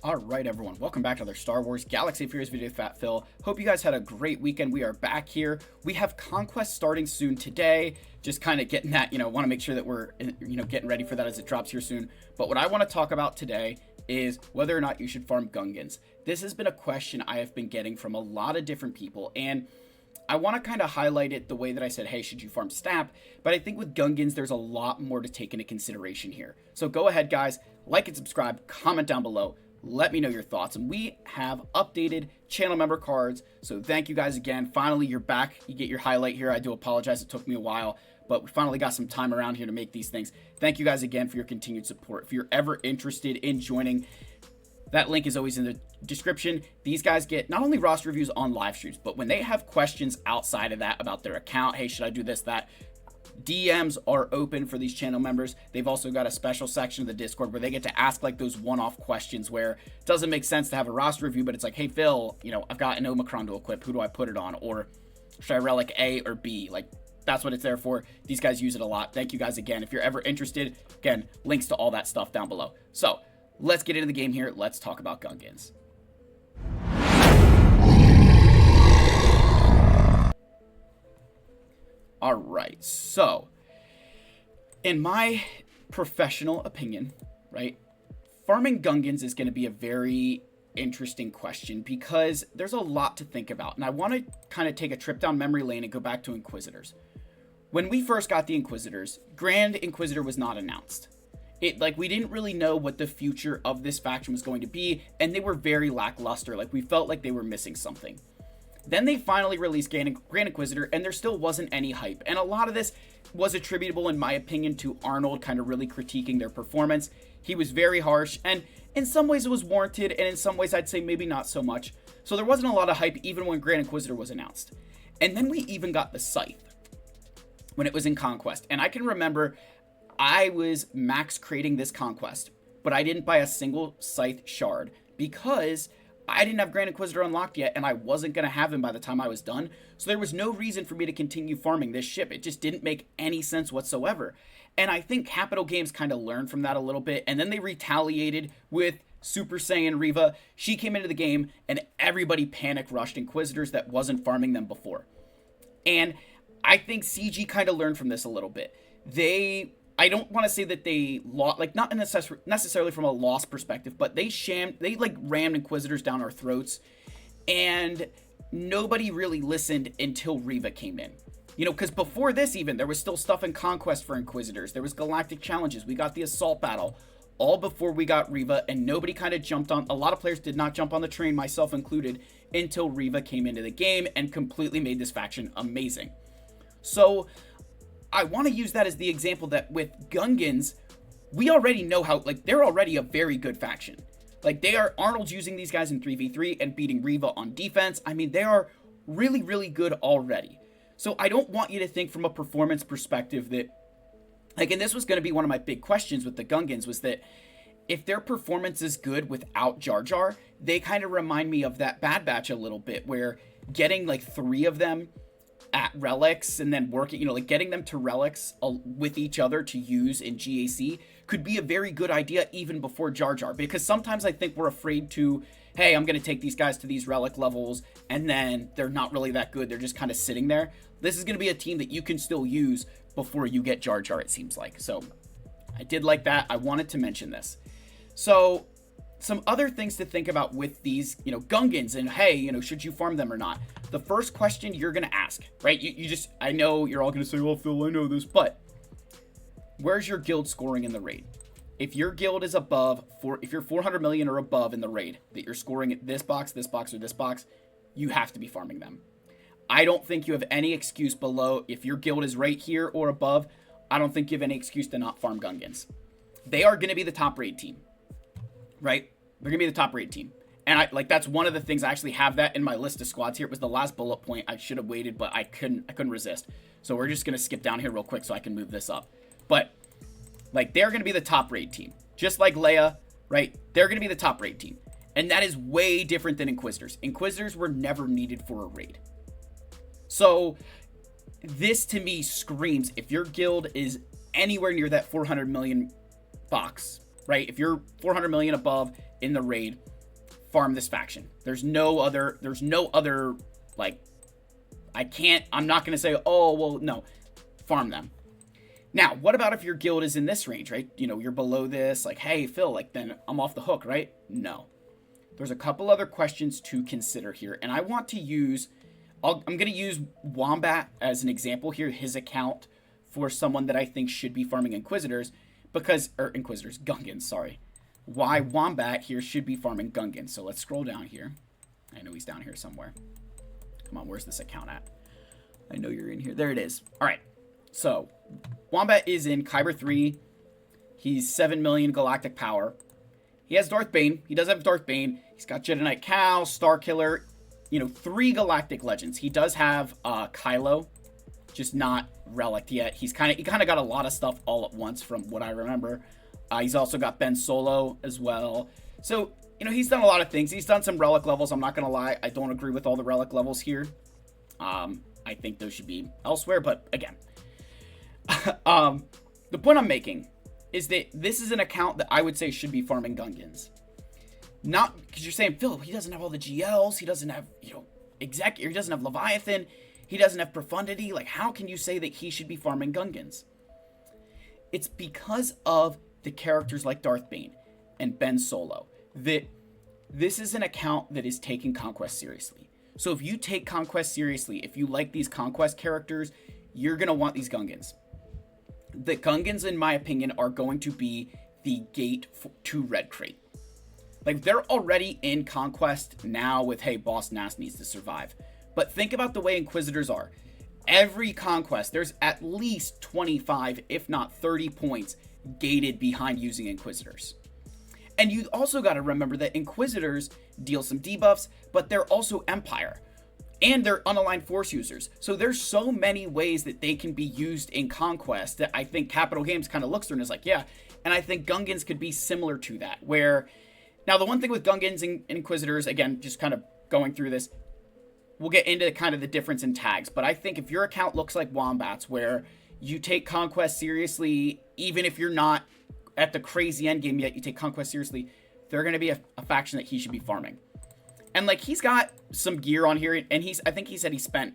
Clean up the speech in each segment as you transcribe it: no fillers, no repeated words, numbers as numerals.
Alright everyone, welcome back to another Star Wars Galaxy of Heroes video, Fat Phil. Hope you guys had a great weekend. We are back here. We have Conquest starting soon today. Just kind of getting that, want to make sure that we're, getting ready for that as it drops here soon. But what I want to talk about today is whether or not you should farm Gungans. This has been a question I have been getting from a lot of different people, and I want to kind of highlight it the way that I said, hey, should you farm Snap? But I think with Gungans, there's a lot more to take into consideration here. So go ahead, guys, like and subscribe, comment down below. Let me know your thoughts. And we have updated channel member cards. So thank you guys again. Finally, you're back. You get your highlight here. I do apologize. It took me a while, but we finally got some time around here to make these things. Thank you guys again for your continued support. If you're ever interested in joining, that link is always in the description. These guys get not only roster reviews on live streams, but when they have questions outside of that about their account, hey, should I do this, that? DMs are open for these channel members. They've also got a special section of the Discord where they get to ask like those one-off questions where it doesn't make sense to have a roster review, but it's like, hey Phil, I've got an Omicron to equip. Who do I put it on? Or should I relic A or B? Like, that's what it's there for. These guys use it a lot. Thank you guys again. If you're ever interested, again, links to all that stuff down below. So let's get into the game here. Let's talk about Gungans. All right, so in my professional opinion, right, farming Gungans is going to be a very interesting question because there's a lot to think about. And I want to kind of take a trip down memory lane and go back to Inquisitors. When we first got the Inquisitors, Grand Inquisitor was not announced. We didn't really know what the future of this faction was going to be, and they were very lackluster. Like, we felt like they were missing something. Then they finally released Grand Inquisitor, and there still wasn't any hype. And a lot of this was attributable, in my opinion, to Arnold kind of really critiquing their performance. He was very harsh, and in some ways it was warranted, and in some ways I'd say maybe not so much. So there wasn't a lot of hype even when Grand Inquisitor was announced. And then we even got the Scythe when it was in Conquest. And I can remember I was max creating this Conquest, but I didn't buy a single Scythe shard because I didn't have Grand Inquisitor unlocked yet, and I wasn't going to have him by the time I was done. So there was no reason for me to continue farming this ship. It just didn't make any sense whatsoever. And I think Capital Games kind of learned from that a little bit, and then they retaliated with Super Saiyan Riva. She came into the game, and everybody panic rushed Inquisitors that wasn't farming them before. And I think CG kind of learned from this a little bit. I don't want to say that they lost, like, not necessarily from a loss perspective, but they rammed Inquisitors down our throats, and nobody really listened until Riva came in. Because before this even, there was still stuff in Conquest for Inquisitors. There was Galactic Challenges. We got the Assault Battle all before we got Riva, and nobody kind of jumped on, a lot of players did not jump on the train, myself included, until Riva came into the game and completely made this faction amazing. So I want to use that as the example that with Gungans, we already know how, they're already a very good faction. Arnold's using these guys in 3v3 and beating Riva on defense. I mean, they are really, really good already. So I don't want you to think from a performance perspective that, and this was going to be one of my big questions with the Gungans, was that if their performance is good without Jar Jar, they kind of remind me of that Bad Batch a little bit, where getting 3 of them at relics and then working, getting them to relics with each other to use in GAC could be a very good idea even before Jar Jar, because sometimes I think we're afraid to, hey, I'm going to take these guys to these relic levels and then they're not really that good. They're just kind of sitting there. This is going to be a team that you can still use before you get Jar Jar, it seems like. So I did like that. I wanted to mention this. So some other things to think about with these, Gungans, and hey, should you farm them or not? The first question you're going to ask, right? I know you're all going to say, well, Phil, I know this, but where's your guild scoring in the raid? If your guild is above, if you're 400 million or above in the raid, that you're scoring at this box, or this box, you have to be farming them. I don't think you have any excuse below. If your guild is right here or above, I don't think you have any excuse to not farm Gungans. They are going to be the top raid team, right? They're going to be the top raid team. And that's one of the things, I actually have that in my list of squads here. It was the last bullet point. I should have waited, but I couldn't resist. So we're just going to skip down here real quick so I can move this up. But they're going to be the top raid team. Just like Leia, right? They're going to be the top raid team. And that is way different than Inquisitors. Inquisitors were never needed for a raid. So this to me screams, if your guild is anywhere near that 400 million box, right? If you're 400 million above in the raid, farm this faction. There's no other, like, I'm not going to say, oh, well, no, farm them. Now, what about if your guild is in this range, right? You know, you're below this, like, hey, Phil, like, then I'm off the hook, right? No. There's a couple other questions to consider here, and I want to use, I'm going to use Wombat as an example here, his account, for someone that I think should be farming Inquisitors, Gungans, sorry. Why Wombat here should be farming Gungans. So let's scroll down here. I know he's down here somewhere. Come on, where's this account at? I know you're in here. There it is. All right. So Wombat is in Kyber 3. He's 7 million galactic power. He has Darth Bane. He does have Darth Bane. He's got Jedi Knight Cal, Star Killer, 3 galactic legends. He does have Kylo, just not Relic yet. He kind of got a lot of stuff all at once from what I remember. He's also got Ben Solo as well. So, he's done a lot of things. He's done some Relic levels. I'm not going to lie. I don't agree with all the Relic levels here. I think those should be elsewhere. But again, the point I'm making is that this is an account that I would say should be farming Gungans. Not because you're saying, Phil, he doesn't have all the GLs. He doesn't have, he doesn't have Leviathan. He doesn't have Profundity. Like, how can you say that he should be farming Gungans? It's because of the characters like Darth Bane and Ben Solo, that this is an account that is taking Conquest seriously. So if you take Conquest seriously, if you like these Conquest characters, you're going to want these Gungans. The Gungans, in my opinion, are going to be the gate to Red Crate. Like, they're already in Conquest now with, hey, Boss Nass needs to survive. But think about the way Inquisitors are. Every Conquest, there's at least 25, if not 30 points gated behind using Inquisitors. And you also got to remember that Inquisitors deal some debuffs, but they're also Empire. And they're unaligned Force users. So there's so many ways that they can be used in Conquest that I think Capital Games kind of looks through and is like, yeah. And I think Gungans could be similar to that. Where, now the one thing with Gungans and Inquisitors, again, just kind of going through this, we'll get into kind of the difference in tags. But I think if your account looks like Wombat's, where you take Conquest seriously, even if you're not at the crazy endgame yet, you take Conquest seriously, they're going to be a faction that he should be farming. And, like, he's got some gear on here, and I think he said he spent,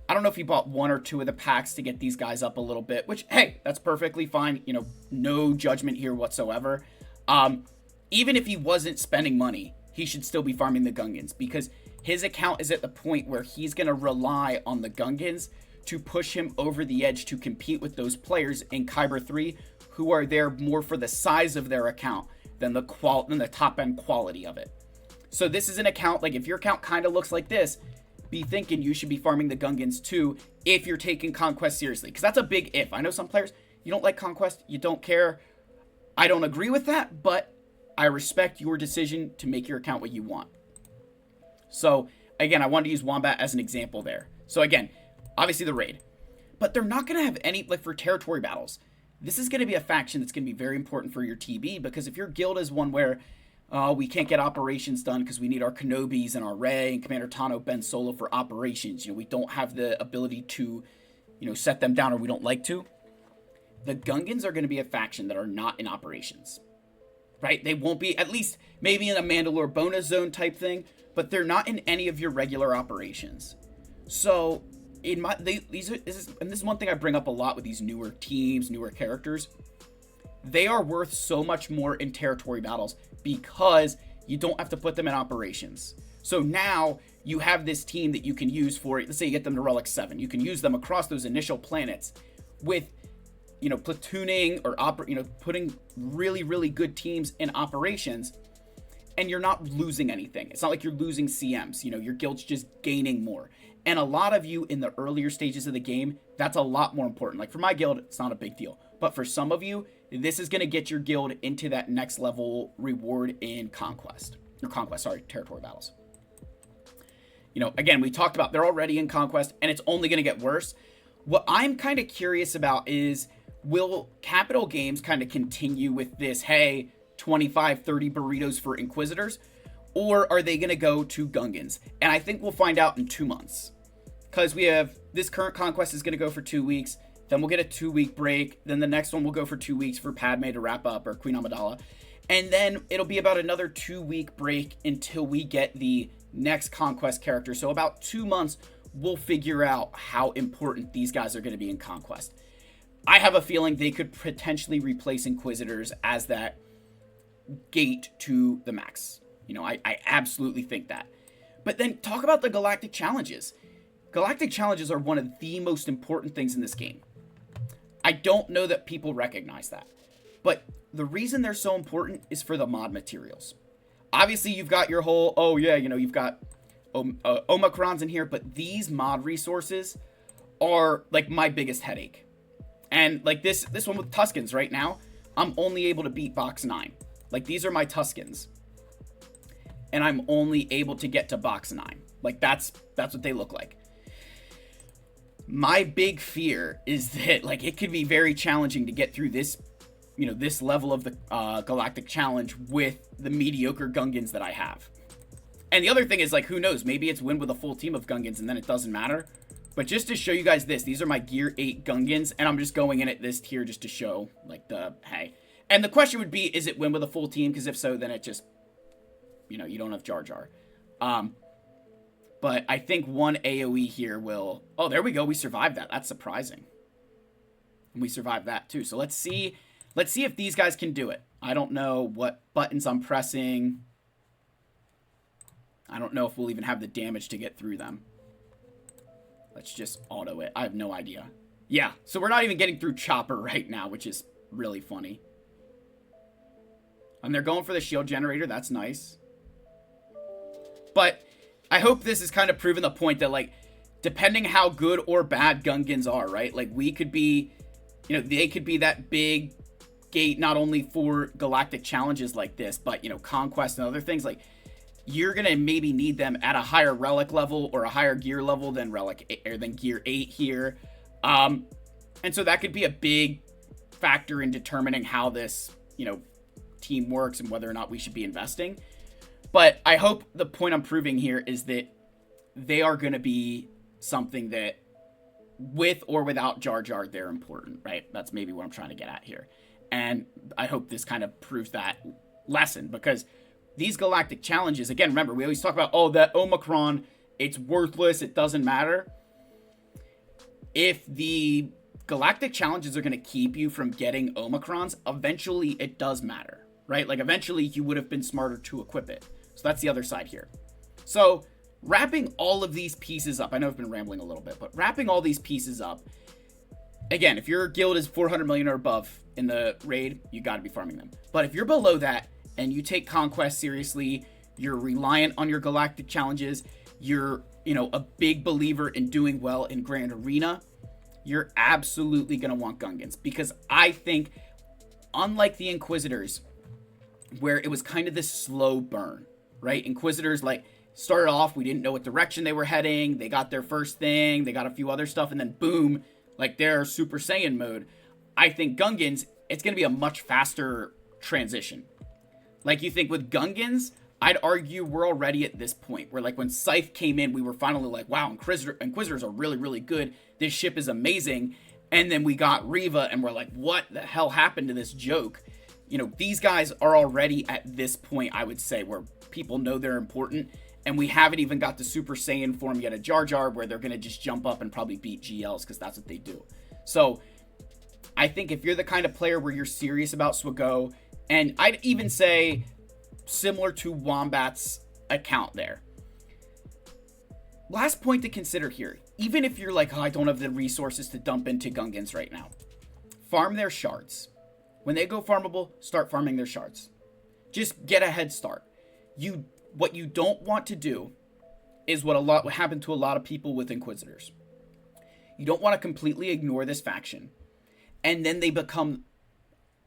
I don't know if he bought 1 or 2 of the packs to get these guys up a little bit, which, hey, that's perfectly fine. No judgment here whatsoever. Even if he wasn't spending money, he should still be farming the Gungans, because his account is at the point where he's going to rely on the Gungans to push him over the edge to compete with those players in Kyber 3 who are there more for the size of their account than the top end quality of it. So this is an account, like, if your account kind of looks like this, be thinking you should be farming the Gungans too if you're taking Conquest seriously. Because that's a big if. I know some players, you don't like Conquest, you don't care. I don't agree with that, but I respect your decision to make your account what you want. So, again, I wanted to use Wombat as an example there. So, again, obviously the raid. But they're not going to have any, like, for territory battles. This is going to be a faction that's going to be very important for your TB, because if your guild is one where we can't get operations done because we need our Kenobis and our Rey and Commander Tano, Ben Solo for operations. We don't have the ability to, set them down, or we don't like to. The Gungans are going to be a faction that are not in operations, right? They won't be, at least maybe in a Mandalore bonus zone type thing, but they're not in any of your regular operations. So this is one thing I bring up a lot with these newer teams, newer characters. They are worth so much more in territory battles because you don't have to put them in operations. So now you have this team that you can use for, let's say you get them to Relic 7. You can use them across those initial planets with, platooning or, putting really, really good teams in operations, and you're not losing anything. It's not like you're losing CMs. Your guild's just gaining more. And a lot of you in the earlier stages of the game, that's a lot more important. Like for my guild, it's not a big deal. But for some of you, this is going to get your guild into that next level reward in territory battles. Again, we talked about they're already in Conquest, and it's only going to get worse. What I'm kind of curious about is, will Capital Games kind of continue with this, hey, 25, 30 burritos for Inquisitors? Or are they going to go to Gungans? And I think we'll find out in 2 months. Because we have this current Conquest is going to go for 2 weeks. Then we'll get a 2-week break. Then the next one will go for 2 weeks for Padme to wrap up, or Queen Amidala. And then it'll be about another 2-week break until we get the next Conquest character. So about 2 months, we'll figure out how important these guys are going to be in Conquest. I have a feeling they could potentially replace Inquisitors as that gate to the max. I absolutely think that. But then talk about the Galactic Challenges. Galactic Challenges are one of the most important things in this game. I don't know that people recognize that. But the reason they're so important is for the mod materials. Obviously, you've got your whole, you've got Omicrons in here, but these mod resources are like my biggest headache. And like this one with Tuscans right now, I'm only able to beat box 9. Like these are my Tuscans. And I'm only able to get to box 9. Like that's what they look like. My big fear is that like it could be very challenging to get through this, this level of the Galactic Challenge with the mediocre Gungans that I have. And the other thing is like, who knows? Maybe it's win with a full team of Gungans and then it doesn't matter. But just to show you guys this, these are my Gear 8 Gungans, and I'm just going in at this tier just to show, like, hey. And the question would be, is it win with a full team? Because if so, then it just, you don't have Jar Jar. But I think one AoE here will... Oh, there we go. We survived that. That's surprising. And we survived that, too. So let's see if these guys can do it. I don't know what buttons I'm pressing. I don't know if we'll even have the damage to get through them. Let's just auto it. I have no idea. Yeah, so we're not even getting through Chopper right now, which is really funny. And they're going for the shield generator. That's nice. But I hope this is kind of proving the point that, like, depending how good or bad Gungans are, right? Like, we could be, they could be that big gate not only for galactic challenges like this, but, Conquest and other things. Like, you're going to maybe need them at a higher relic level or a higher gear level than Gear 8 here. And so that could be a big factor in determining how this, team works and whether or not we should be investing. But I hope the point I'm proving here is that they are going to be something that with or without Jar Jar, they're important, right? That's maybe what I'm trying to get at here. And I hope this kind of proves that lesson, because these galactic challenges, again, remember, we always talk about, that Omicron, it's worthless, it doesn't matter. If the galactic challenges are going to keep you from getting Omicrons, eventually it does matter, right? Like, eventually you would have been smarter to equip it. So that's the other side here. So wrapping all of these pieces up, I know I've been rambling a little bit, but wrapping all these pieces up, again, if your guild is 400 million or above in the raid, you got to be farming them. But if you're below that, and you take Conquest seriously, you're reliant on your galactic challenges, you're, a big believer in doing well in Grand Arena, you're absolutely going to want Gungans. Because I think, unlike the Inquisitors, where it was kind of this slow burn, right? Inquisitors, like, started off, we didn't know what direction they were heading, they got their first thing, they got a few other stuff, and then boom, like, they're Super Saiyan mode. I think Gungans, it's going to be a much faster transition. Like, you think with Gungans, I'd argue we're already at this point where, like, when Scythe came in, we were finally like, wow, Inquisitors are really, really good. This ship is amazing. And then we got Reva, and we're like, what the hell happened to this joke? These guys are already at this point, I would say, where people know they're important. And we haven't even got the Super Saiyan form yet of Jar Jar, where they're going to just jump up and probably beat GLs, because that's what they do. So I think if you're the kind of player where you're serious about Swago, and I'd even say similar to Wombat's account there. Last point to consider here. Even if you're like, I don't have the resources to dump into Gungans right now. Farm their shards. When they go farmable, start farming their shards. Just get a head start. What you don't want to do is what happened to a lot of people with Inquisitors. You don't want to completely ignore this faction. And then they become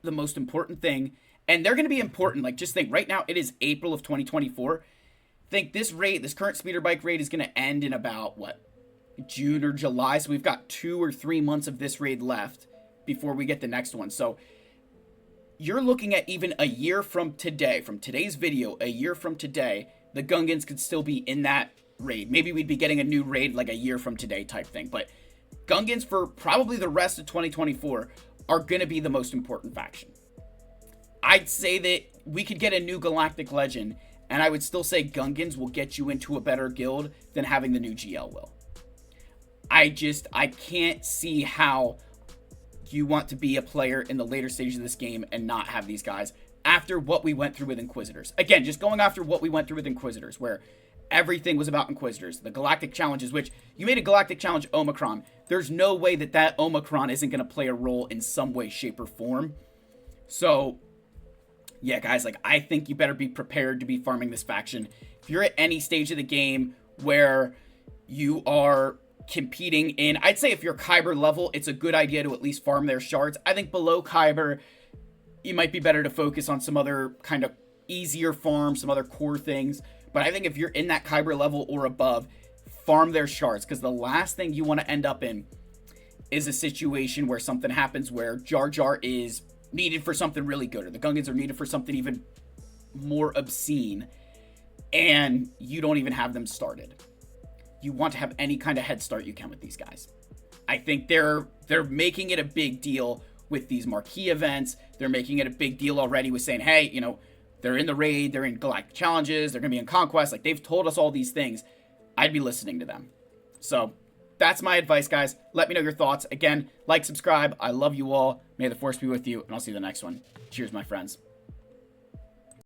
the most important thing. And they're going to be important. Like, just think, right now, it is April of 2024. Think this current speeder bike raid is going to end in about, June or July. So we've got 2 or 3 months of this raid left before we get the next one. So you're looking at even a year from today, from today's video, a year from today, the Gungans could still be in that raid. Maybe we'd be getting a new raid like a year from today type thing. But Gungans for probably the rest of 2024 are going to be the most important faction. I'd say that we could get a new Galactic Legend, and I would still say Gungans will get you into a better guild than having the new GL will. I can't see how you want to be a player in the later stages of this game and not have these guys after what we went through with Inquisitors. Again, just going after what we went through with Inquisitors, where everything was about Inquisitors. The Galactic Challenges, which you made a Galactic Challenge Omicron. There's no way that Omicron isn't going to play a role in some way, shape, or form. So, yeah, guys, like, I think you better be prepared to be farming this faction. If you're at any stage of the game where you are competing in, I'd say if you're Kyber level, it's a good idea to at least farm their shards. I think below Kyber, you might be better to focus on some other kind of easier farms, some other core things. But I think if you're in that Kyber level or above, farm their shards, because the last thing you want to end up in is a situation where something happens where Jar Jar is needed for something really good, or the Gungans are needed for something even more obscene, and you don't even have them started. You want to have any kind of head start you can with these guys. I think they're making it a big deal with these marquee events. They're making it a big deal already with saying, hey, you know, they're in the raid, they're in Galactic Challenges, they're going to be in Conquest. Like, they've told us all these things. I'd be listening to them. So that's my advice, guys. Let me know your thoughts. Again, like, subscribe. I love you all. May the force be with you, and I'll see you in the next one. Cheers, my friends.